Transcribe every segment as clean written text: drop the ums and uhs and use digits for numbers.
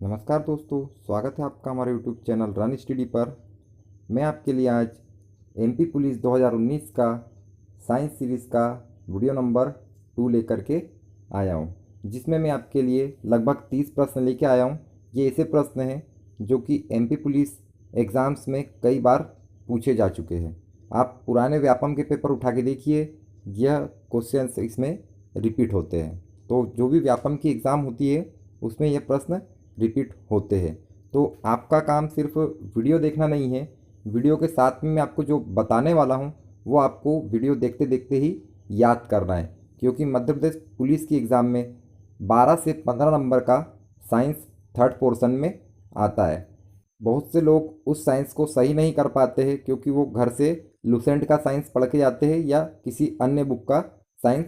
नमस्कार दोस्तों, स्वागत है आपका हमारे यूट्यूब चैनल रन स्टडी पर। मैं आपके लिए आज एमपी पुलिस 2019 का साइंस सीरीज़ का वीडियो नंबर 2 लेकर के आया हूं, जिसमें मैं आपके लिए लगभग 30 प्रश्न लेके आया हूं। ये ऐसे प्रश्न हैं जो कि एमपी पुलिस एग्ज़ाम्स में कई बार पूछे जा चुके हैं। आप पुराने व्यापम के पेपर उठा के देखिए, यह क्वेश्चंस इसमें रिपीट होते हैं। तो जो भी व्यापम की एग्ज़ाम होती है उसमें यह प्रश्न रिपीट होते हैं। तो आपका काम सिर्फ वीडियो देखना नहीं है, वीडियो के साथ में मैं आपको जो बताने वाला हूँ वो आपको वीडियो देखते देखते ही याद करना है, क्योंकि मध्य प्रदेश पुलिस की एग्ज़ाम में 12 से 15 नंबर का साइंस थर्ड पोर्शन में आता है। बहुत से लोग उस साइंस को सही नहीं कर पाते हैं, क्योंकि वो घर से लुसेंट का साइंस पढ़ के जाते हैं या किसी अन्य बुक का साइंस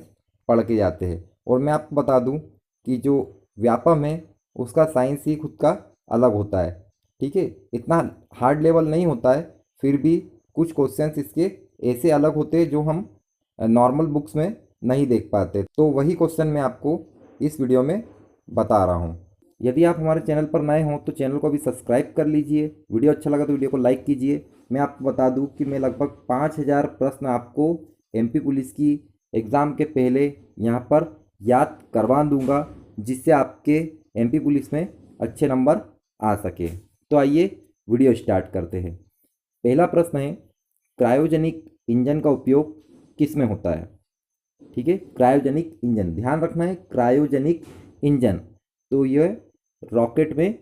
पढ़ के जाते हैं। और मैं आपको बता दूं कि जो व्यापम है उसका साइंस ही खुद का अलग होता है। ठीक है, इतना हार्ड लेवल नहीं होता है, फिर भी कुछ क्वेश्चंस इसके ऐसे अलग होते हैं जो हम नॉर्मल बुक्स में नहीं देख पाते। तो वही क्वेश्चन मैं आपको इस वीडियो में बता रहा हूँ। यदि आप हमारे चैनल पर नए हों तो चैनल को भी सब्सक्राइब कर लीजिए। वीडियो अच्छा लगा तो वीडियो को लाइक कीजिए। मैं आपको बता दूं कि मैं लगभग 5000 प्रश्न आपको एमपी पुलिस की एग्ज़ाम के पहले यहाँ पर याद करवा दूंगा, जिससे आपके एमपी पुलिस में अच्छे नंबर आ सके। तो आइए वीडियो स्टार्ट करते हैं। पहला प्रश्न है, क्रायोजेनिक इंजन का उपयोग किस में होता है? ठीक है, क्रायोजेनिक इंजन ध्यान रखना है, क्रायोजेनिक इंजन। तो यह रॉकेट में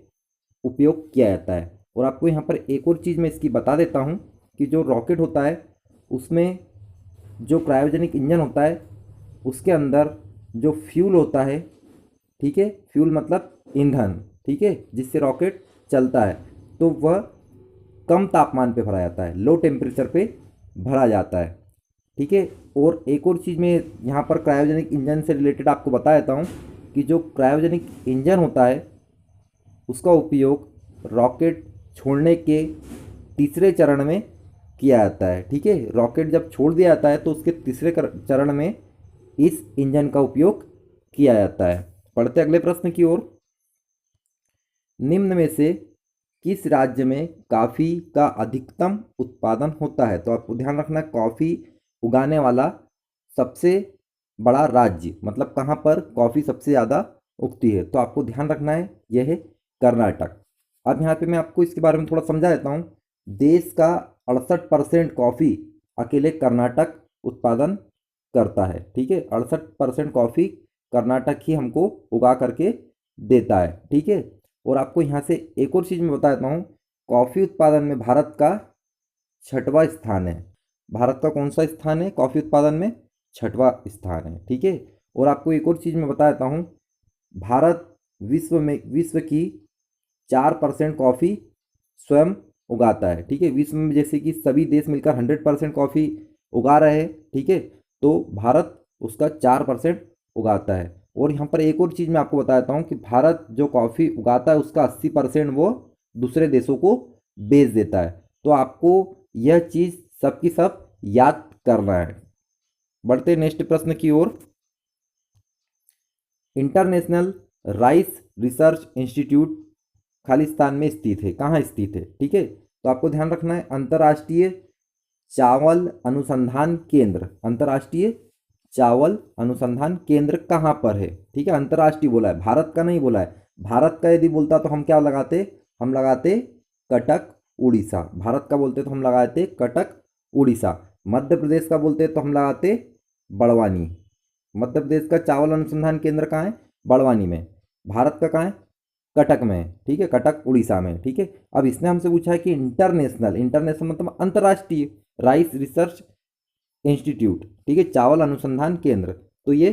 उपयोग किया जाता है। और आपको यहाँ पर एक और चीज़ मैं इसकी बता देता हूँ कि जो रॉकेट होता है उसमें जो क्रायोजेनिक इंजन होता है उसके अंदर जो फ्यूल होता है, ठीक है, फ्यूल मतलब ईंधन, ठीक है, जिससे रॉकेट चलता है, तो वह कम तापमान पे भरा जाता है, लो टेम्परेचर पे भरा जाता है। ठीक है। और एक और चीज़ मैं यहाँ पर क्रायोजेनिक इंजन से रिलेटेड आपको बता देता हूँ कि जो क्रायोजेनिक इंजन होता है उसका उपयोग रॉकेट छोड़ने के तीसरे चरण में किया जाता है। ठीक है, रॉकेट जब छोड़ दिया जाता है तो उसके तीसरे चरण में इस इंजन का उपयोग किया जाता है। पढ़ते अगले प्रश्न की ओर। निम्न में से किस राज्य में कॉफ़ी का अधिकतम उत्पादन होता है? तो आपको ध्यान रखना है, कॉफ़ी उगाने वाला सबसे बड़ा राज्य मतलब कहाँ पर कॉफ़ी सबसे ज़्यादा उगती है? तो आपको ध्यान रखना है, यह है कर्नाटक। अब यहाँ पे मैं आपको इसके बारे में थोड़ा समझा देता हूँ। देश का 68% कॉफ़ी अकेले कर्नाटक उत्पादन करता है। ठीक है, 68% कॉफ़ी कर्नाटक ही हमको उगा करके देता है। ठीक है। और आपको यहाँ से एक और चीज़ मैं बता देता हूँ, कॉफ़ी उत्पादन में भारत का 6वां स्थान है। भारत का कौन सा स्थान है कॉफ़ी उत्पादन में? 6वां स्थान है। ठीक है। और आपको एक और चीज़ मैं बता देता हूँ, भारत विश्व की 4% कॉफ़ी स्वयं उगाता है। ठीक है, विश्व में जैसे कि सभी देश मिलकर 100% कॉफ़ी उगा रहे हैं, ठीक है, तो भारत उसका 4% उगाता है। और यहाँ पर एक और चीज़ मैं आपको बता देता हूँ कि भारत जो कॉफ़ी उगाता है उसका 80% वो दूसरे देशों को बेच देता है। तो आपको यह चीज़ सब की सब याद करना है। बढ़ते नेक्स्ट प्रश्न की ओर। International rice research institute Khalistan में स्थित है, कहाँ स्थित है? ठीक है, तो आपको ध्यान रखना है, अंतर्राष्ट्रीय चावल अनुसंधान केंद्र, अंतर्राष्ट्रीय चावल अनुसंधान केंद्र कहाँ पर है? ठीक है, अंतर्राष्ट्रीय बोला है, भारत का नहीं बोला है। भारत का यदि बोलता तो हम क्या लगाते? हम लगाते कटक उड़ीसा। भारत का बोलते तो हम लगाते कटक उड़ीसा। मध्य प्रदेश का बोलते तो हम लगाते बड़वानी। मध्य प्रदेश का चावल अनुसंधान केंद्र कहाँ है? बड़वानी में। भारत का कहाँ है? कटक में है। ठीक है, कटक उड़ीसा में। ठीक है। अब इसने हमसे पूछा है कि इंटरनेशनल, इंटरनेशनल मतलब अंतर्राष्ट्रीय राइस रिसर्च इंस्टीट्यूट, ठीक है, चावल अनुसंधान केंद्र, तो ये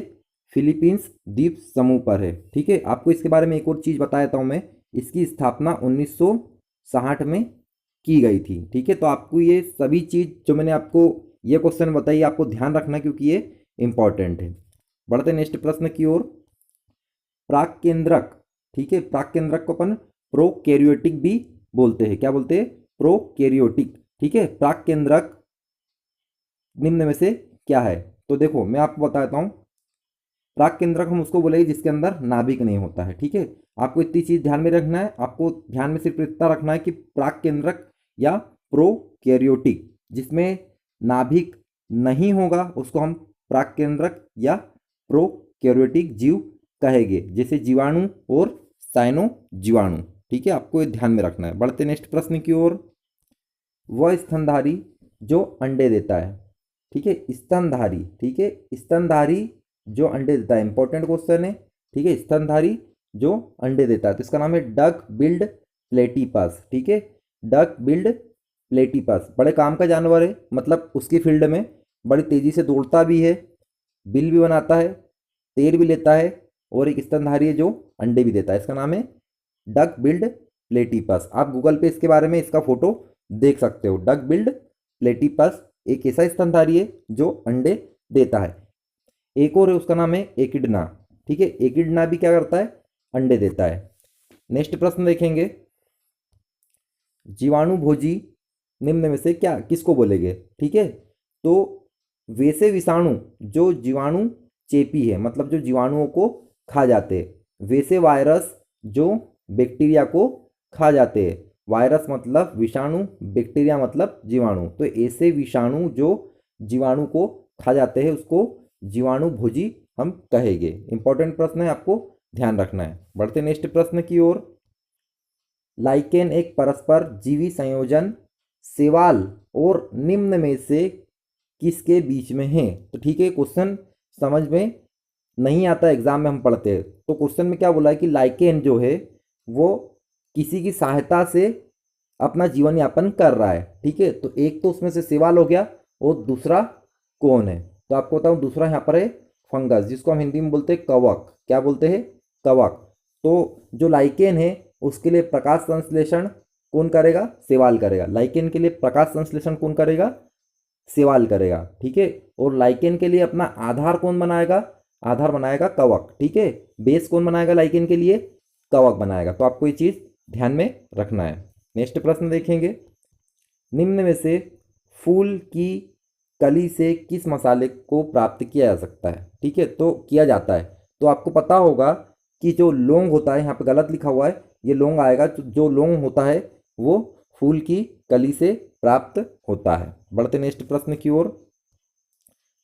फिलीपींस द्वीप समूह पर है। ठीक है, आपको इसके बारे में एक और चीज़ बता देता हूँ मैं, इसकी स्थापना 1960 में की गई थी। ठीक है, तो आपको ये सभी चीज़ जो मैंने आपको ये क्वेश्चन बताई आपको ध्यान रखना, क्योंकि ये इंपॉर्टेंट है। बढ़ते नेक्स्ट प्रश्न की ओर। प्राक केंद्रक, ठीक है, प्राक केंद्रक को अपन प्रोकैरियोटिक भी बोलते हैं। क्या बोलते हैं? प्रोकैरियोटिक। ठीक है, प्राक केंद्रक निम्न में से क्या है? तो देखो मैं आपको बताता हूँ, प्राक केंद्रक हम उसको बोलेंगे जिसके अंदर नाभिक नहीं होता है। ठीक है, आपको इतनी चीज ध्यान में रखना है, आपको ध्यान में सिर्फ इतना रखना है कि प्राक केंद्रक या प्रोकैरियोटिक, जिसमें नाभिक नहीं होगा उसको हम प्राक केंद्रक या प्रोकैरियोटिक जीव कहेंगे, जैसे जीवाणु और साइनो जीवाणु। ठीक है, आपको ये ध्यान में रखना है। बढ़ते नेक्स्ट प्रश्न की ओर। वह स्तनधारी जो अंडे देता है। ठीक है, स्तनधारी, ठीक है, स्तनधारी जो अंडे देता है, इंपॉर्टेंट क्वेश्चन है। ठीक है, स्तनधारी जो अंडे देता है तो इसका नाम है डक बिल्ड प्लेटिपस। ठीक है, डक बिल्ड प्लेटिपस बड़े काम का जानवर है, मतलब उसकी फील्ड में बड़ी तेजी से दौड़ता भी है, बिल भी बनाता है, तैर भी लेता है, और एक स्तनधारी है जो अंडे भी देता है। इसका नाम है डक बिल्ड प्लेटिपस। आप गूगल पे इसके बारे में इसका फोटो देख सकते हो। डक बिल्ड प्लेटिपस एक ऐसा स्तनधारी है जो अंडे देता है। एक और है, उसका नाम है एकिडना। ठीक है, एकिडना भी क्या करता है, अंडे देता है। नेक्स्ट प्रश्न देखेंगे, जीवाणु भोजी निम्न में से क्या किसको बोलेंगे। ठीक है, तो वैसे विषाणु जो जीवाणु चेपी है, मतलब जो जीवाणुओं को खा जाते हैं। वैसे वायरस जो बैक्टीरिया को खा जाते हैं। वायरस मतलब विषाणु, बैक्टीरिया मतलब जीवाणु। तो ऐसे विषाणु जो जीवाणु को खा जाते हैं उसको जीवाणु भोजी हम कहेंगे। इंपॉर्टेंट प्रश्न है, आपको ध्यान रखना है। बढ़ते नेक्स्ट प्रश्न की ओर। लाइकेन एक परस्पर जीवी संयोजन शैवाल और निम्न में से किसके बीच में है। तो ठीक है, क्वेश्चन समझ में नहीं आता, एग्जाम में हम पढ़ते हैं तो क्वेश्चन में क्या बोला है कि लाइकेन जो है वो किसी की सहायता से अपना जीवन यापन कर रहा है। ठीक है, तो एक तो उसमें से शैवाल हो गया और दूसरा कौन है, तो आपको बताऊं दूसरा यहाँ पर है फंगस, जिसको हम हिंदी में बोलते हैं कवक। क्या बोलते हैं, कवक। तो जो लाइकेन है उसके लिए प्रकाश संश्लेषण कौन करेगा, शैवाल करेगा। लाइकेन के लिए प्रकाश संश्लेषण कौन करेगा, शैवाल करेगा। ठीक है, और लाइकेन के लिए अपना आधार कौन बनाएगा, आधार बनाएगा कवक। ठीक है, बेस कौन बनाएगा लाइकेन के लिए, कवक बनाएगा। तो आपको ये चीज ध्यान में रखना है। नेक्स्ट प्रश्न देखेंगे, निम्न में से फूल की कली से किस मसाले को प्राप्त किया जा सकता है। ठीक है, तो किया जाता है, तो आपको पता होगा कि जो लौंग होता है, यहाँ पे गलत लिखा हुआ है, ये लौंग आएगा, जो लौंग होता है वो फूल की कली से प्राप्त होता है। बढ़ते नेक्स्ट प्रश्न की ओर।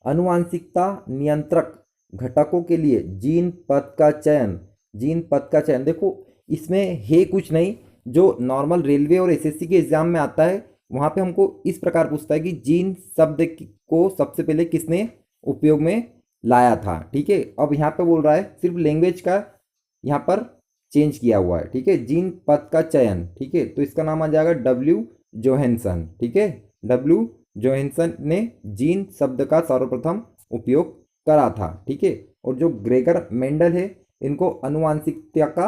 आनुवांशिकता नियंत्रक घटकों के लिए जीन पद का चयन, जीन पद का चयन देखो इसमें है कुछ नहीं, जो नॉर्मल रेलवे और एसएससी के एग्जाम में आता है वहाँ पे हमको इस प्रकार पूछता है कि जीन शब्द को सबसे पहले किसने उपयोग में लाया था। ठीक है, अब यहाँ पे बोल रहा है सिर्फ लैंग्वेज का यहाँ पर चेंज किया हुआ है। ठीक है, जीन पद का चयन। ठीक है, तो इसका नाम आ जाएगा डब्ल्यू जोहेंसन। ठीक है, डब्ल्यू जोहेंसन ने जीन शब्द का सर्वप्रथम उपयोग करा था। ठीक है, और जो ग्रेगर मेंडल है इनको अनुवांशिकता का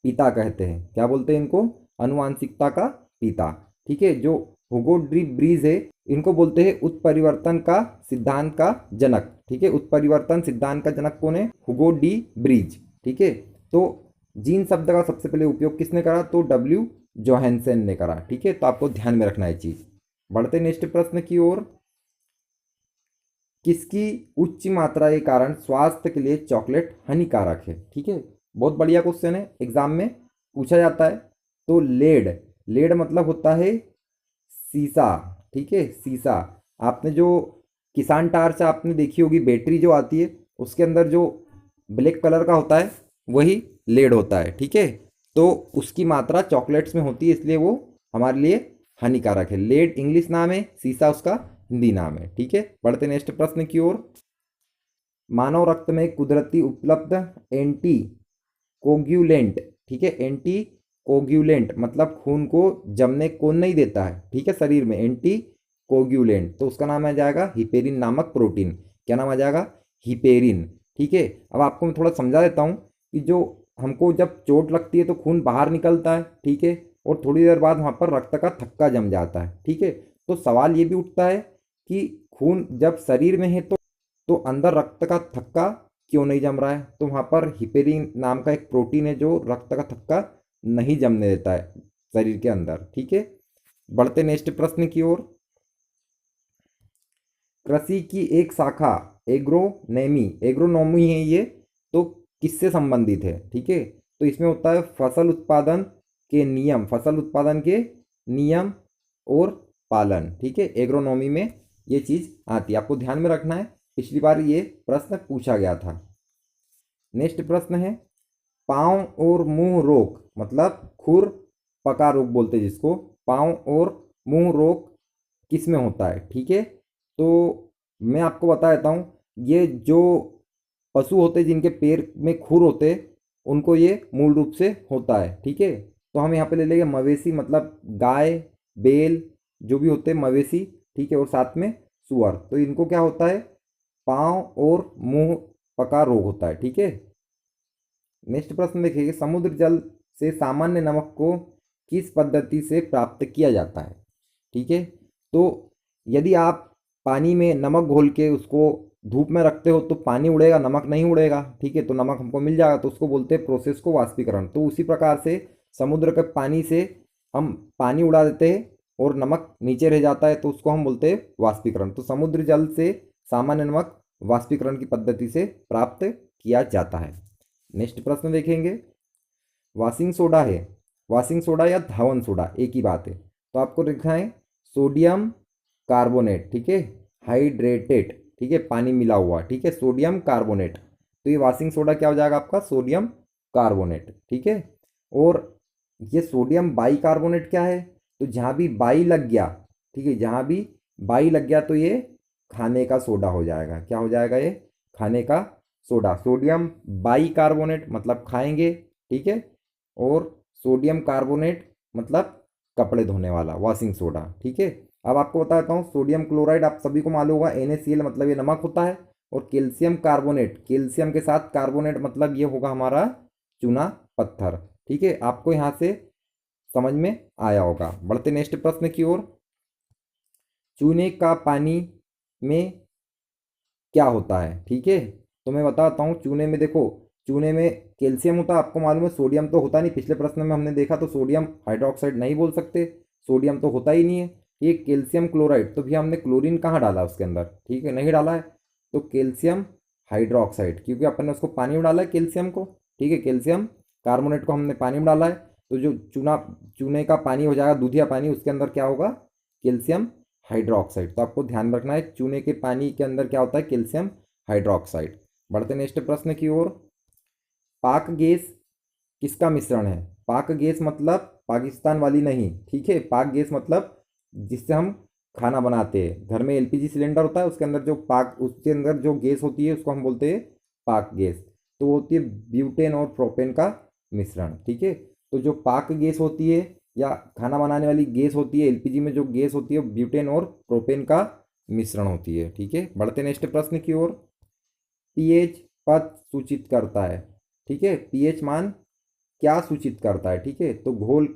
पिता कहते हैं। क्या बोलते हैं इनको, अनुवांशिकता का पिता। ठीक है, जो हुगो डी ब्रीज है इनको बोलते हैं उत्परिवर्तन का सिद्धांत का जनक। ठीक है, उत्परिवर्तन सिद्धांत का जनक कौन है, हुगो डी ब्रीज। ठीक है, तो जीन शब्द का सबसे पहले उपयोग किसने करा, तो डब्ल्यू जोहेंसन ने करा। ठीक है, तो आपको ध्यान में रखना है चीज। बढ़ते नेक्स्ट प्रश्न की ओर। किसकी उच्च मात्रा के कारण स्वास्थ्य के लिए चॉकलेट हानिकारक है। ठीक है, बहुत बढ़िया क्वेश्चन है, एग्जाम में पूछा जाता है। तो लेड, लेड मतलब होता है सीसा। ठीक है, सीसा। आपने जो किसान टार्च आपने देखी होगी, बैटरी जो आती है उसके अंदर जो ब्लैक कलर का होता है वही लेड होता है। ठीक है, तो उसकी मात्रा चॉकलेट्स में होती है, इसलिए वो हमारे लिए हानिकारक है। लेड इंग्लिश नाम है, सीसा उसका हिंदी नाम है। ठीक है, बढ़ते नेक्स्ट प्रश्न की ओर। मानव रक्त में कुदरती उपलब्ध एंटी कोग्युलेंट। ठीक है, एंटी कोग्युलेंट मतलब खून को जमने कौन नहीं देता है। ठीक है, शरीर में एंटी कोग्युलेंट, तो उसका नाम आ जाएगा हिपेरिन नामक प्रोटीन। क्या नाम आ जाएगा, हिपेरिन। ठीक है, अब आपको मैं थोड़ा समझा देता हूँ कि जो हमको जब चोट लगती है तो खून बाहर निकलता है। ठीक है, और थोड़ी देर बाद वहाँ पर रक्त का थक्का जम जाता है। ठीक है, तो सवाल ये भी उठता है कि खून जब शरीर में है तो अंदर रक्त का थक्का क्यों नहीं जम रहा है, तो वहाँ पर हिपेरिन नाम का एक प्रोटीन है जो रक्त का थक्का नहीं जमने देता है शरीर के अंदर। ठीक है, बढ़ते नेक्स्ट प्रश्न की ओर। कृषि की एक शाखा एग्रोनॉमी, एग्रोनॉमी है ये, तो किससे संबंधित है, ठीक है। तो इसमें होता है फसल उत्पादन के नियम, फसल उत्पादन के नियम और पालन, ठीक है। एग्रोनॉमी में ये चीज़ आती है, आपको ध्यान में रखना है, पिछली बार ये प्रश्न पूछा गया था। नेक्स्ट प्रश्न है पाँव और मुंह रोग, मतलब खुर पका रोग बोलते हैं जिसको, पाँव और मुंह रोग किस में होता है, ठीक है। तो मैं आपको बता देता हूँ, ये जो पशु होते हैं जिनके पैर में खुर होते हैं उनको ये मूल रूप से होता है, ठीक है। तो हम यहाँ पे ले लेंगे मवेशी, मतलब गाय बैल जो भी होते हैं मवेशी, ठीक है, और साथ में सुअर, तो इनको क्या होता है, पाँव और मुंह पका रोग होता है, ठीक है। नेक्स्ट प्रश्न देखिए समुद्र जल से सामान्य नमक को किस पद्धति से प्राप्त किया जाता है, ठीक है। तो यदि आप पानी में नमक घोल के उसको धूप में रखते हो तो पानी उड़ेगा, नमक नहीं उड़ेगा, ठीक है। तो नमक हमको मिल जाएगा, तो उसको बोलते हैं प्रोसेस को वाष्पीकरण। तो उसी प्रकार से समुद्र के पानी से हम पानी उड़ा देते हैं और नमक नीचे रह जाता है, तो उसको हम बोलते हैं वाष्पीकरण। तो समुद्र जल से सामान्य नमक वाष्पीकरण की पद्धति से प्राप्त किया जाता है। नेक्स्ट प्रश्न देखेंगे वॉशिंग सोडा है, वॉशिंग सोडा या धावन सोडा एक ही बात है। तो आपको लिखना है सोडियम कार्बोनेट, ठीक है, हाइड्रेटेड, ठीक है, पानी मिला हुआ, ठीक है, सोडियम कार्बोनेट। तो ये वॉशिंग सोडा क्या हो जाएगा आपका, सोडियम कार्बोनेट, ठीक है। और ये सोडियम बाई कार्बोनेट क्या है, तो जहाँ भी बाई लग गया, ठीक है, जहाँ भी बाई लग गया तो ये खाने का सोडा हो जाएगा, क्या हो जाएगा, ये खाने का सोडा। सोडियम बाई कार्बोनेट मतलब खाएंगे, ठीक है, और सोडियम कार्बोनेट मतलब कपड़े धोने वाला वॉशिंग सोडा, ठीक है। अब आपको बताता हूँ सोडियम क्लोराइड, आप सभी को मालूम होगा NaCl मतलब ये नमक होता है, और कैल्शियम कार्बोनेट, कैल्शियम के साथ कार्बोनेट मतलब ये होगा हमारा चूना पत्थर, ठीक है। आपको यहाँ से समझ में आया होगा। बढ़ते नेक्स्ट प्रश्न की ओर। चूने का पानी में क्या होता है, ठीक है। तो मैं बताता हूँ, चूने में देखो, चूने में कैल्शियम होता है, आपको मालूम है, सोडियम तो होता नहीं, पिछले प्रश्न में हमने देखा, तो सोडियम हाइड्रोक्साइड नहीं बोल सकते, सोडियम तो होता ही नहीं है। ये कैल्शियम क्लोराइड, तो भैया हमने क्लोरीन कहाँ डाला उसके अंदर, ठीक है, नहीं डाला है, तो कैल्शियम हाइड्रोक्साइड, क्योंकि अपन ने उसको पानी में डाला है कैल्शियम को, ठीक है, कैल्शियम कार्बोनेट को हमने पानी में डाला है, तो जो चूने का पानी हो जाएगा दूधिया पानी, उसके अंदर क्या होगा, कैल्शियम हाइड्रोक्साइड। तो आपको ध्यान रखना है चूने के पानी के अंदर क्या होता है, कैल्शियम हाइड्रोक्साइड। बढ़ते नेक्स्ट प्रश्न की ओर। पाक गैस किसका मिश्रण है, पाक गैस मतलब पाकिस्तान वाली नहीं, ठीक है, पाक गैस मतलब जिससे हम खाना बनाते हैं, घर में LPG सिलेंडर होता है, उसके अंदर जो पाक, उसके अंदर जो गैस होती है उसको हम बोलते हैं पाक गैस। तो वो होती है ब्यूटेन और प्रोपेन का मिश्रण, ठीक है। तो जो पाक गैस होती है या खाना बनाने वाली गैस होती है, LPG में जो गैस होती है ब्यूटेन और प्रोपेन का मिश्रण होती है, ठीक है। बढ़ते नेक्स्ट प्रश्न की ओर। पीएच पद सूचित करता है, ठीक है, पीएच मान क्या सूचित करता है, ठीक है। तो घोल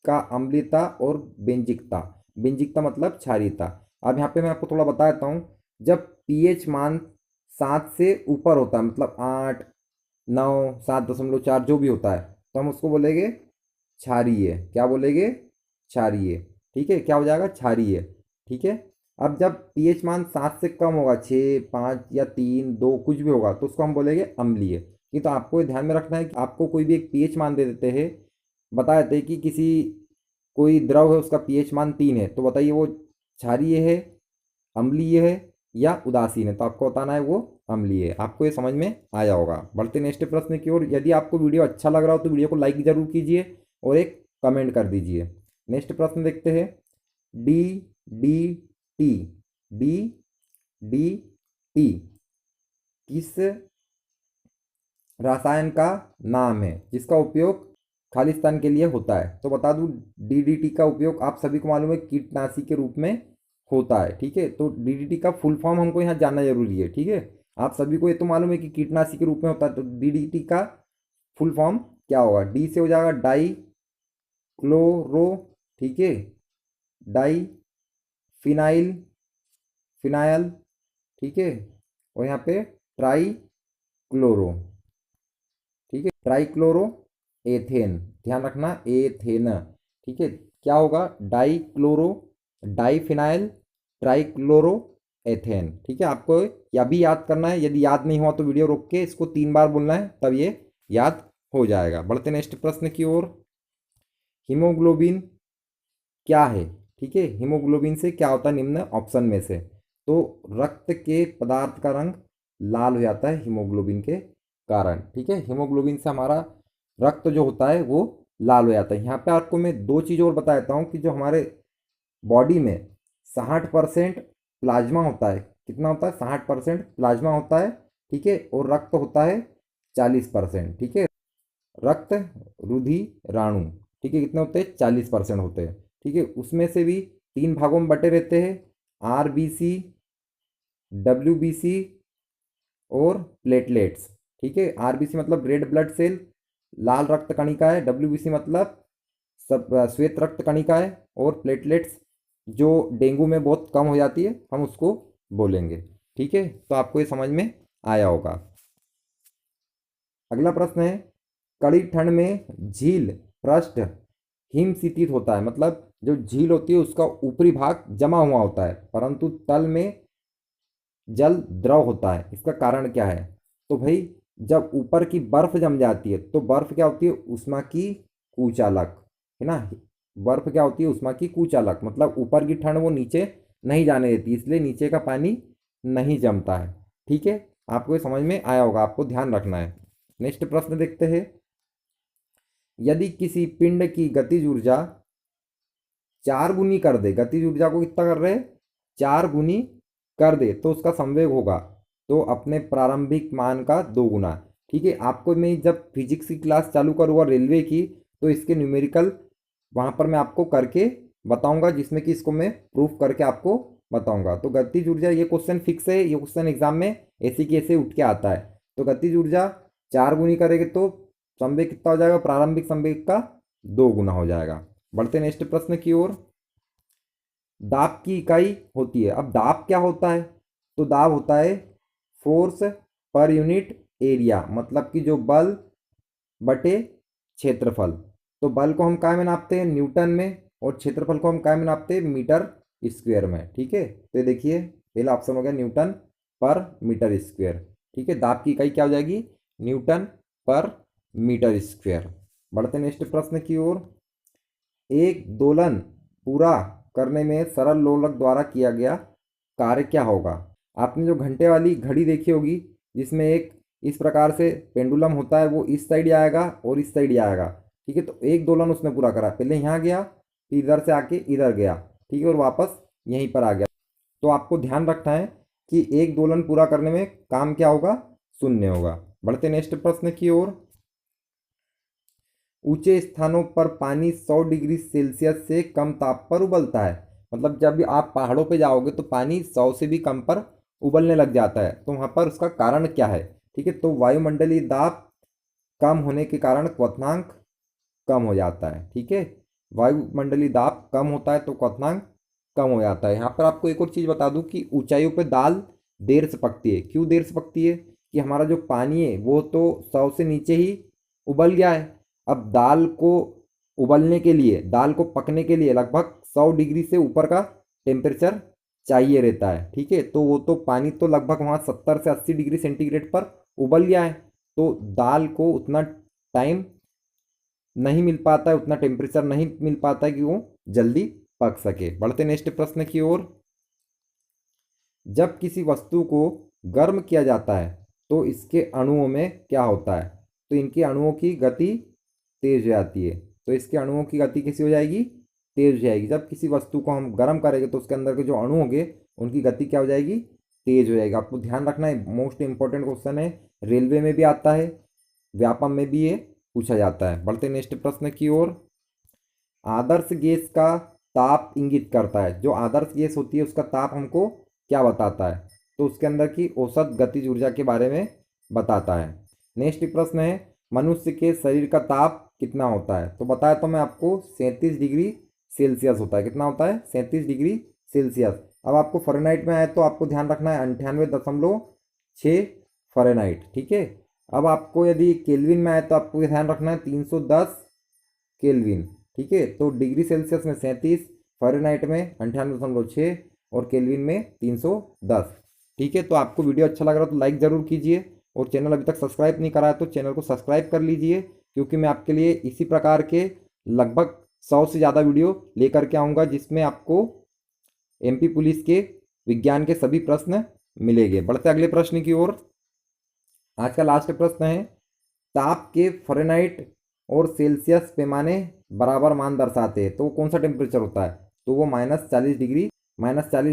का अम्लीयता और बेंजिकता, बेंजिकता मतलब क्षारीयता। अब यहाँ पे मैं आपको थोड़ा बता देता हूँ, जब पीएच मान 7 से ऊपर होता है, मतलब 8 9 7.4 जो भी होता है, तो हम उसको बोलेंगे क्षारीय, क्या बोलेंगे, क्षारीय, ठीक है, क्या हो जाएगा, क्षारीय, ठीक है। अब जब पीएच मान 7 से कम होगा, 6 5 या 3 2 कुछ भी होगा, तो उसको हम बोलेंगे अम्लीय। ये तो आपको ये ध्यान में रखना है कि आपको कोई भी एक पीएच मान दे देते हैं, बता देते हैं कि किसी कोई द्रव है उसका पीएच मान 3 है, तो बताइए वो क्षारीय है, अम्लीय है या उदासीन है, तो आपको बताना है वो अम्लीय है। आपको ये समझ में आया होगा। बढ़ते नेक्स्ट प्रश्न की ओर। यदि आपको वीडियो अच्छा लग रहा हो तो वीडियो को लाइक जरूर कीजिए और एक कमेंट कर दीजिए। नेक्स्ट प्रश्न देखते हैं। D D T, D D T किस रसायन का नाम है जिसका उपयोग खालिस्तान के लिए होता है। तो बता दूं, डीडीटी का उपयोग आप सभी को मालूम है कीटनाशी के रूप में होता है, ठीक है। तो डीडीटी का फुल फॉर्म हमको यहाँ जानना जरूरी है, ठीक है। आप सभी को ये तो मालूम है कि कीटनाशी के रूप में होता है, तो डीडीटी का फुल फॉर्म क्या होगा, डी से हो जाएगा डाई क्लोरो, ठीक है, डाई फिनाइल, फिनाइल, ठीक है, और यहाँ पे ट्राई क्लोरो, ठीक है, ट्राइक्लोरो एथेन, ध्यान रखना एथेन, ठीक है। क्या होगा, dichloro, diphenyl, trichloro ethane. ठीक है, आपको या भी याद करना है, यदि याद नहीं हुआ तो वीडियो रोक के इसको 3 बार बोलना है, तब ये याद हो जाएगा। बढ़ते नेक्स्ट प्रश्न की ओर। हीमोग्लोबिन क्या है? ठीक है, हीमोग्लोबिन से क्या होता है निम्न ऑप्शन में से? तो रक्त के पदार्थ का रंग लाल हो जाता है हीमोग्लोबिन के कारण। ठीक है, हीमोग्लोबिन से हमारा रक्त जो होता है वो लाल हो जाता है। यहाँ पे आपको मैं दो चीज़ और बता देता हूँ कि जो हमारे बॉडी में 60% प्लाज्मा होता है। कितना होता है? 60% प्लाज्मा होता है। ठीक है, और रक्त होता है 40%। ठीक है, रक्त रुधिराणु, ठीक है, कितने होते हैं? 40% होते हैं। ठीक है, उसमें से भी 3 भागों में बटे रहते हैं, RBC, WBC और प्लेटलेट्स। ठीक है, RBC मतलब रेड ब्लड सेल, लाल रक्त कणिका है। WBC मतलब सब श्वेत रक्त कणिका है। और प्लेटलेट्स जो डेंगू में बहुत कम हो जाती है, हम उसको बोलेंगे। ठीक है, तो आपको ये समझ में आया होगा। अगला प्रश्न है, कड़ी ठंड में झील पृष्ठ हिमशीतित होता है। मतलब जो झील होती है उसका ऊपरी भाग जमा हुआ होता है, परंतु तल में जल द्रव होता है। इसका कारण क्या है? तो भाई, जब ऊपर की बर्फ जम जाती है तो बर्फ क्या होती है? ऊष्मा की कुचालक, है ना। बर्फ क्या होती है? ऊष्मा की कुचालक, मतलब ऊपर की ठंड वो नीचे नहीं जाने देती, इसलिए नीचे का पानी नहीं जमता है। ठीक है, आपको ये समझ में आया होगा, आपको ध्यान रखना है। नेक्स्ट प्रश्न देखते हैं। यदि किसी पिंड की गतिज ऊर्जा 4 गुनी कर दे, गतिज ऊर्जा को कितना कर रहे हैं? 4 गुनी कर दे, तो उसका संवेग होगा तो अपने प्रारंभिक मान का 2 गुना। ठीक है, आपको मैं जब फिजिक्स की क्लास चालू करूँगा रेलवे की, तो इसके न्यूमेरिकल वहाँ पर मैं आपको करके बताऊंगा, जिसमें कि इसको मैं प्रूफ करके आपको बताऊंगा। तो गतिज ऊर्जा, ये क्वेश्चन फिक्स है, ये क्वेश्चन एग्जाम में ऐसे की ऐसे उठ के आता है। तो गतिज ऊर्जा 4 गुनी करेंगे तो संवेग कितना हो जाएगा? प्रारंभिक संवेग का 2 गुना हो जाएगा। बढ़ते नेक्स्ट प्रश्न की ओर। दाब की इकाई होती है। अब दाब क्या होता है? तो दाब होता है फोर्स पर यूनिट एरिया, मतलब कि जो बल बटे क्षेत्रफल। तो बल को हम काय में नापते हैं? न्यूटन में। और क्षेत्रफल को हम काय में नापते हैं? मीटर स्क्वायर में। ठीक है, तो ये देखिए पहला ऑप्शन हो गया न्यूटन पर मीटर स्क्वायर। ठीक है, दाब की इकाई क्या हो जाएगी? न्यूटन पर मीटर स्क्वायर। बढ़ते नेक्स्ट प्रश्न की ओर। एक दोलन पूरा करने में सरल लोलक द्वारा किया गया कार्य क्या होगा? आपने जो घंटे वाली घड़ी देखी होगी, जिसमें एक इस प्रकार से पेंडुलम होता है, वो इस साइड आएगा और इस साइड आएगा। ठीक है, तो एक दोलन उसने पूरा करा, पहले यहाँ गया, फिर इधर से आके इधर गया। ठीक है, और वापस यहीं पर आ गया। तो आपको ध्यान रखना है कि एक दोलन पूरा करने में काम क्या होगा? शून्य होगा। बढ़ते नेक्स्ट प्रश्न की ओर। ऊंचे स्थानों पर पानी 100 डिग्री सेल्सियस से कम ताप पर उबलता है। मतलब जब भी आप पहाड़ों पे जाओगे तो पानी 100 से भी कम पर उबलने लग जाता है, तो वहाँ पर उसका कारण क्या है? ठीक है, तो वायुमंडलीय दाब कम होने के कारण क्वथनांक कम हो जाता है। ठीक है, वायुमंडलीय दाब कम होता है तो क्वथनांक कम हो जाता है। यहाँ पर आपको एक और चीज़ बता दूँ कि ऊंचाइयों पर दाल देर से पकती है। क्यों देर से पकती है? कि हमारा जो पानी है वो तो 100 से नीचे ही उबल गया है। अब दाल को उबलने के लिए, दाल को पकने के लिए लगभग 100 डिग्री से ऊपर का टेम्परेचर चाहिए रहता है। ठीक है, तो वो तो पानी तो लगभग वहाँ 70 से 80 डिग्री सेंटीग्रेड पर उबल गया है, तो दाल को उतना टाइम नहीं मिल पाता है, उतना टेम्परेचर नहीं मिल पाता है कि वो जल्दी पक सके। बढ़ते नेक्स्ट प्रश्न की ओर। जब किसी वस्तु को गर्म किया जाता है तो इसके अणुओं में क्या होता है? तो इनके अणुओं की गति तेज हो जाती है। तो इसके अणुओं की गति कैसी हो जाएगी? तेज हो जाएगी। जब किसी वस्तु को हम गर्म करेंगे तो उसके अंदर के जो अणु होंगे उनकी गति क्या हो जाएगी? तेज हो जाएगी। आपको ध्यान रखना है, मोस्ट इंपॉर्टेंट क्वेश्चन है, रेलवे में भी आता है, व्यापम में भी ये पूछा जाता है। बढ़ते नेक्स्ट प्रश्न की ओर। आदर्श गैस का ताप इंगित करता है। जो आदर्श गैस होती है उसका ताप हमको क्या बताता है? तो उसके अंदर की औसत गतिज ऊर्जा के बारे में बताता है। नेक्स्ट प्रश्न है, मनुष्य के शरीर का ताप कितना होता है? तो बताया तो मैं आपको 37 डिग्री सेल्सियस होता है। कितना होता है? 37 डिग्री सेल्सियस। अब आपको फ़ारेनहाइट में आए तो आपको ध्यान रखना है 98.6 फ़ारेनहाइट। ठीक है, अब आपको यदि केल्विन में आए तो आपको ध्यान रखना है 310 केल्विन। ठीक है, तो डिग्री सेल्सियस में 37, फ़ारेनहाइट में 98.6, और केल्विन में 310। ठीक है, तो आपको वीडियो अच्छा लग रहा तो लाइक ज़रूर कीजिए, और चैनल अभी तक सब्सक्राइब नहीं करा है तो चैनल को सब्सक्राइब कर लीजिए, क्योंकि मैं आपके लिए इसी प्रकार के लगभग 100 से ज़्यादा वीडियो लेकर के आऊँगा, जिसमें आपको एमपी पुलिस के विज्ञान के सभी प्रश्न मिलेंगे। बढ़ते अगले प्रश्न की ओर। आज का लास्ट प्रश्न है, ताप के फ़ारेनहाइट और सेल्सियस पैमाने बराबर मान दर्शाते हैं तो कौन सा टेम्परेचर होता है? तो वो -40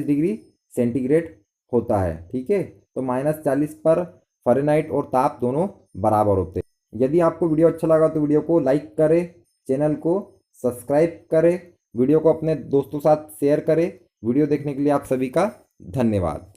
डिग्री सेंटीग्रेड होता है। ठीक है, तो -40 पर फ़ारेनहाइट और ताप दोनों बराबर होते हैं। यदि आपको वीडियो अच्छा लगा तो वीडियो को लाइक करें, चैनल को सब्सक्राइब करें, वीडियो को अपने दोस्तों के साथ शेयर करें। वीडियो देखने के लिए आप सभी का धन्यवाद।